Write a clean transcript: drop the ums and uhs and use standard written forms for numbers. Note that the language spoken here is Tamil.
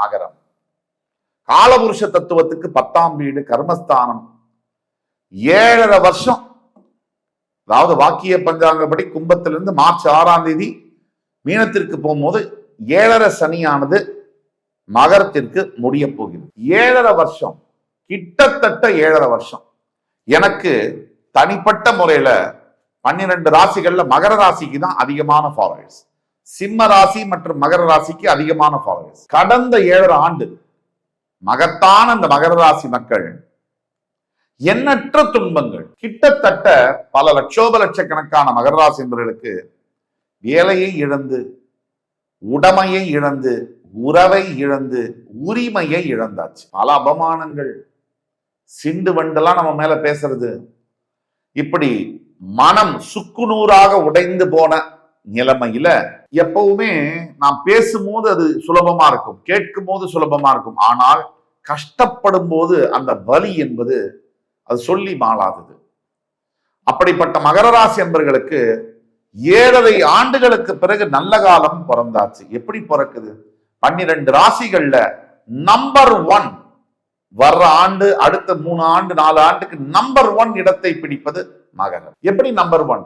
மகரம். காலபுருஷ தத்துவத்துக்கு 10ஆம் வீடு கர்மஸ்தானம். 7.5 வருஷம், அதாவது வாக்கிய பஞ்சாங்கப்படி கும்பத்திலிருந்து மார்ச் 6ஆம் தேதி மீனத்திற்கு போகும்போது 7.5 சனியானது மகரத்திற்கு முடிய போகிறது. 7.5 வருஷம், கிட்டத்தட்ட 7.5 வருஷம். எனக்கு தனிப்பட்ட முறையில 12 ராசிகள்ல மகர ராசிக்கு தான் அதிகமான ஃபாலோவர்ஸ், சிம்ம ராசி மற்றும் மகர ராசிக்கு அதிகமான ஃபாலோவர்ஸ். கடந்த 7.5 ஆண்டு மகத்தான அந்த மகர ராசி மக்கள் எண்ணற்ற துன்பங்கள், கிட்டத்தட்ட பல லட்சக்கணக்கான மகர ராசி என்பவர்களுக்கு வேலையை இழந்து, உடைமையை இழந்து, உறவை இழந்து, உரிமையை இழந்தாச்சு. பல அபமானங்கள், சிண்டு வண்டெல்லாம் நம்ம மேல பேசுறது, இப்படி மனம் சுக்குநூறாக உடைந்து போன நிலைமையில எப்பவுமே நாம் பேசும்போது அது சுலபமா இருக்கும், கேட்கும் போது சுலபமா இருக்கும். ஆனால் கஷ்டப்படும் போது அந்த வலி என்பது அது சொல்லி மாளாதது. அப்படிப்பட்ட மகர ராசி என்பவர்களுக்கு 7.5 ஆண்டுகளுக்கு பிறகு நல்ல காலம் பிறந்தாச்சு. எப்படி பிறக்குது? 12 ராசிகள்ல நம்பர் 1 வர்ற ஆண்டு, அடுத்த 3 ஆண்டு 4 ஆண்டுக்கு நம்பர் 1 இடத்தை பிடிப்பது மகரம். எப்படி நம்பர் 1?